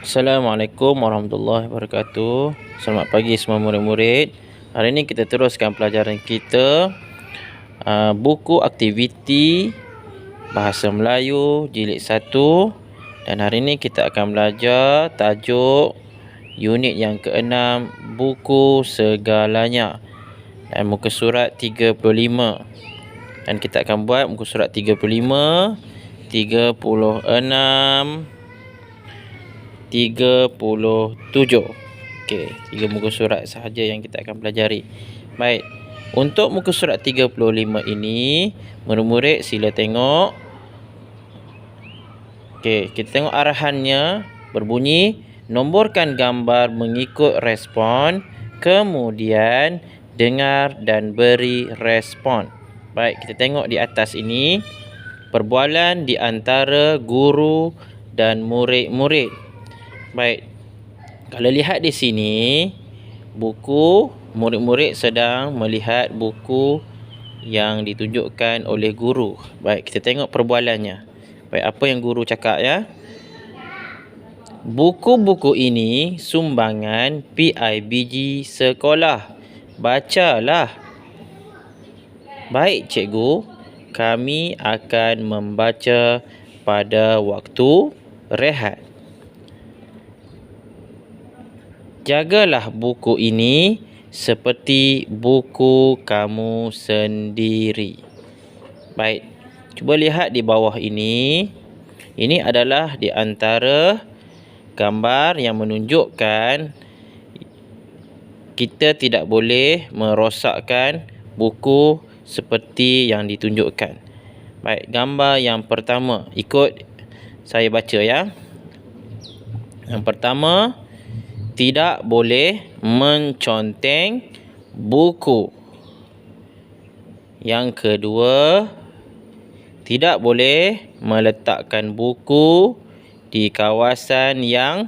Assalamualaikum warahmatullahi wabarakatuh. Selamat pagi semua murid-murid. Hari ini kita teruskan pelajaran kita buku aktiviti Bahasa Melayu jilid 1. Dan hari ini kita akan belajar tajuk unit yang ke-6, buku segalanya, dan muka surat 35. Dan kita akan buat muka surat 35, 36, 37. Okey, 3 muka surat sahaja yang kita akan pelajari. Baik. Untuk muka surat 35 ini, murid-murid sila tengok. Okey, kita tengok arahannya berbunyi nomborkan gambar mengikut respon, kemudian dengar dan beri respon. Baik, kita tengok di atas ini perbualan di antara guru dan murid-murid. Baik, kalau lihat di sini, buku, murid-murid sedang melihat buku yang ditunjukkan oleh guru. Baik, kita tengok perbualannya. Baik, apa yang guru cakap ya? Buku-buku ini sumbangan PIBG sekolah. Bacalah. Baik, cikgu. Kami akan membaca pada waktu rehat. Jagalah buku ini seperti buku kamu sendiri. Baik, cuba lihat di bawah ini. Ini adalah di antara gambar yang menunjukkan kita tidak boleh merosakkan buku seperti yang ditunjukkan. Baik, gambar yang pertama, ikut saya baca ya. Yang pertama, tidak boleh menconteng buku. Yang kedua, tidak boleh meletakkan buku di kawasan yang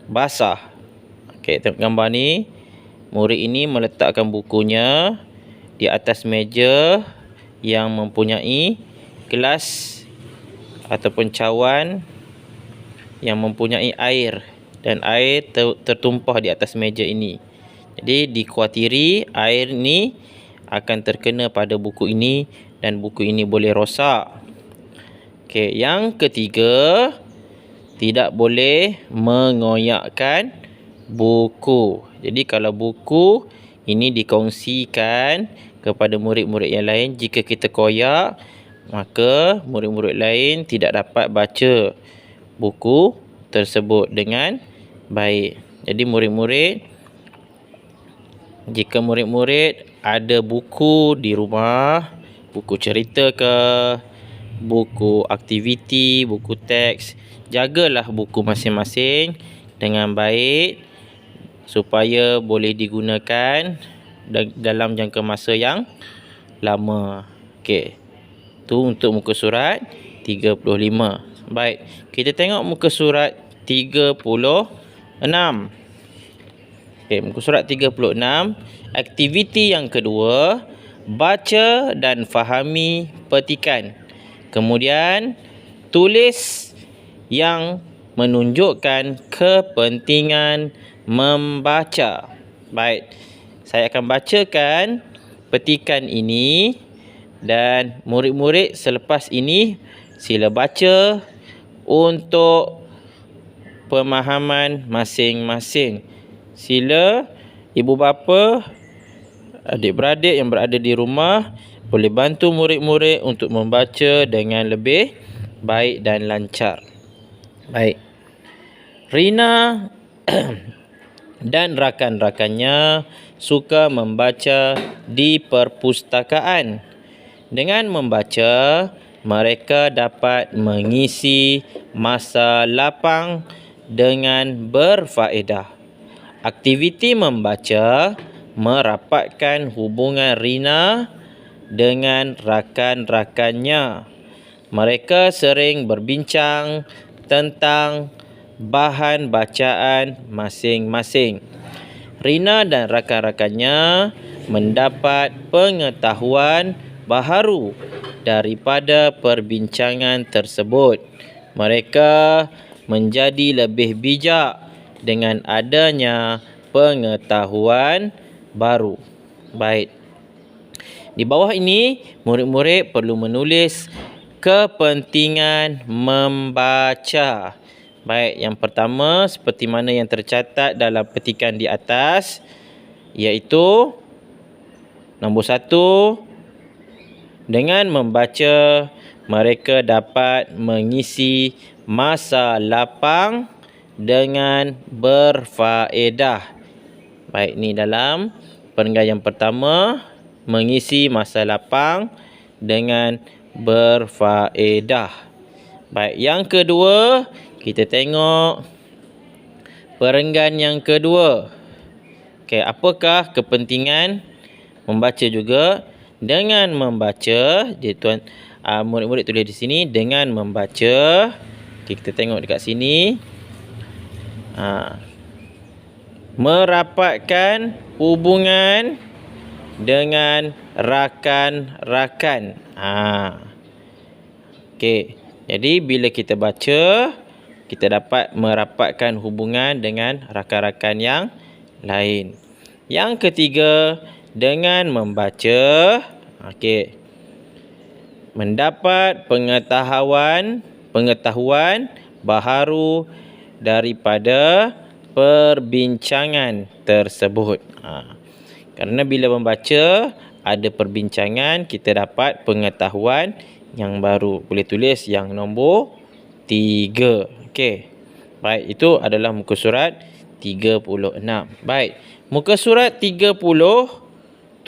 basah. Okey, tengok gambar ni. Murid ini meletakkan bukunya di atas meja yang mempunyai gelas ataupun cawan yang mempunyai air, dan air tertumpah di atas meja ini. Jadi dikhawatiri air ni akan terkena pada buku ini dan buku ini boleh rosak. Okey, yang ketiga, tidak boleh mengoyakkan buku. Jadi kalau buku ini dikongsikan kepada murid-murid yang lain, jika kita koyak, maka murid-murid lain tidak dapat baca buku tersebut dengan baik. Jadi jika murid-murid ada buku di rumah, buku cerita ke, buku aktiviti, buku teks, jagalah buku masing-masing dengan baik supaya boleh digunakan dalam jangka masa yang lama. Okey. Tu untuk muka surat 35. Baik, kita tengok muka surat 36. Okey, muka surat 36, aktiviti yang kedua, baca dan fahami petikan. Kemudian tulis yang menunjukkan kepentingan membaca. Baik, saya akan bacakan petikan ini dan murid-murid selepas ini sila baca untuk pemahaman masing-masing. Sila ibu bapa, adik-beradik yang berada di rumah boleh bantu murid-murid untuk membaca dengan lebih baik dan lancar. Baik. Rina dan rakan-rakannya suka membaca di perpustakaan. Dengan membaca, mereka dapat mengisi masa lapang dengan berfaedah. Aktiviti membaca merapatkan hubungan Rina dengan rakan-rakannya. Mereka sering berbincang tentang bahan bacaan masing-masing. Rina dan rakan-rakannya mendapat pengetahuan baharu daripada perbincangan tersebut. Mereka menjadi lebih bijak dengan adanya pengetahuan baru. Baik. Di bawah ini, murid-murid perlu menulis kepentingan membaca. Baik, yang pertama seperti mana yang tercatat dalam petikan di atas, iaitu nombor 1, dengan membaca mereka dapat mengisi masa lapang dengan berfaedah. Baik, ni dalam perenggan yang pertama, mengisi masa lapang dengan berfaedah. Baik, yang kedua, kita tengok perenggan yang kedua. Okey, apakah kepentingan membaca juga? Dengan membaca, murid-murid tulis di sini, dengan membaca. Okey, kita tengok dekat sini. Merapatkan hubungan dengan rakan-rakan. Okey, jadi bila kita baca, kita dapat merapatkan hubungan dengan rakan-rakan yang lain. Yang ketiga, dengan membaca, okey, mendapat pengetahuan baharu daripada perbincangan tersebut. Kerana bila membaca, ada perbincangan, kita dapat pengetahuan yang baru. Boleh tulis yang nombor 3. Okey. Baik, itu adalah muka surat 36. Baik, muka surat 37.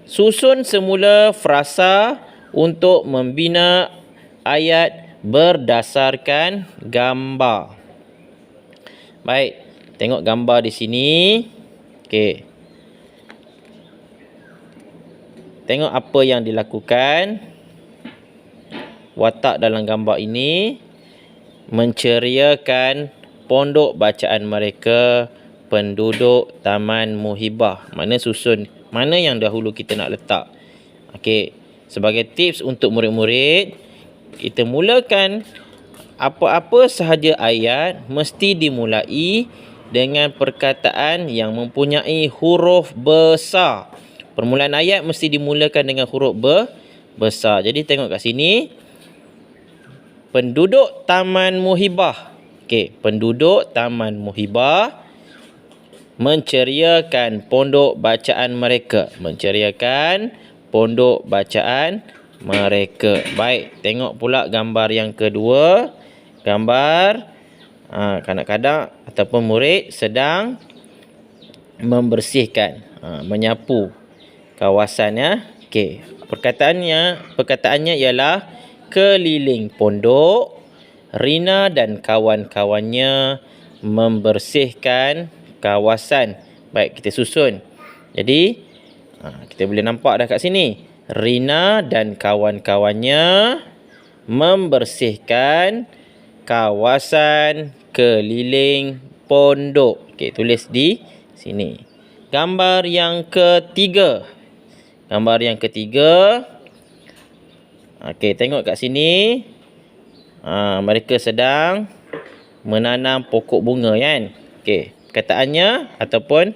Susun semula frasa untuk membina ayat berdasarkan gambar. Baik, tengok gambar di sini. Okey. Tengok apa yang dilakukan. Watak dalam gambar ini menceriakan pondok bacaan mereka, penduduk Taman Muhibah. Mana susun, mana yang dahulu kita nak letak. Okey, sebagai tips untuk murid-murid, kita mulakan apa-apa sahaja ayat mesti dimulai dengan perkataan yang mempunyai huruf besar. Permulaan ayat mesti dimulakan dengan huruf besar. Jadi tengok kat sini. Penduduk Taman Muhibah. Okey, penduduk Taman Muhibah menceriakan pondok bacaan mereka. Menceriakan pondok bacaan mereka. Baik, tengok pula gambar yang kedua. Gambar kanak-kanak ataupun murid sedang membersihkan, menyapu kawasannya. Okey, perkataannya ialah keliling pondok, Rina dan kawan-kawannya membersihkan kawasan. Baik, kita susun. Jadi kita boleh nampak dah kat sini. Rina dan kawan-kawannya membersihkan kawasan keliling pondok. Okey, tulis di sini. Gambar yang ketiga. Gambar yang ketiga. Okey, tengok kat sini. Mereka sedang menanam pokok bunga, kan? Okey, perkataannya ataupun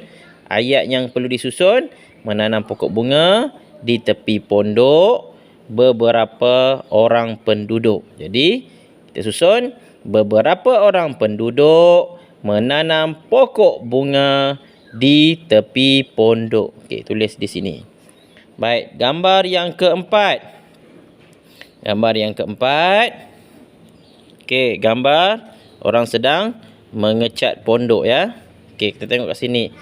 ayat yang perlu disusun, menanam pokok bunga di tepi pondok beberapa orang penduduk. Jadi, kita susun beberapa orang penduduk menanam pokok bunga di tepi pondok. Okey, tulis di sini. Baik, gambar yang keempat. Gambar yang keempat. Okey, gambar orang sedang mengecat pondok, ya. Okey, kita tengok kat sini.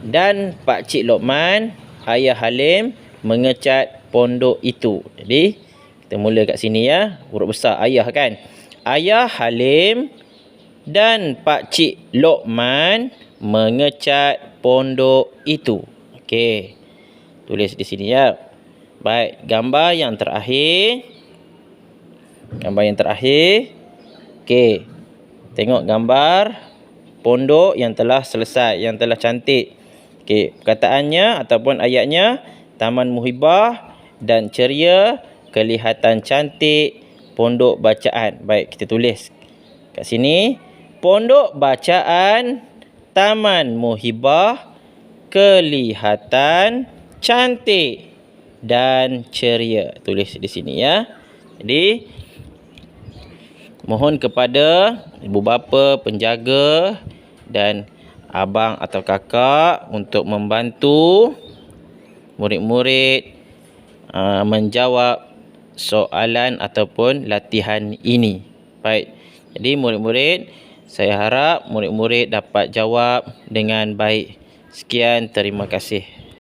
Dan Pak Cik Lokman, Ayah Halim mengecat pondok itu. Jadi, kita mula kat sini, ya. Huruf besar ayah, kan. Ayah Halim dan Pak Cik Lokman mengecat pondok itu. Okey, tulis di sini, ya. Baik, gambar yang terakhir. Gambar yang terakhir. Okey, tengok gambar pondok yang telah selesai, yang telah cantik. Okey, perkataannya ataupun ayatnya, Taman Muhibah dan ceria, kelihatan cantik pondok bacaan. Baik, kita tulis kat sini. Pondok bacaan Taman Muhibah kelihatan cantik dan ceria. Tulis di sini ya. Jadi mohon kepada ibu bapa, penjaga dan abang atau kakak untuk membantu murid-murid menjawab soalan ataupun latihan ini. Baik. Jadi murid-murid, saya harap murid-murid dapat jawab dengan baik. Sekian, terima kasih.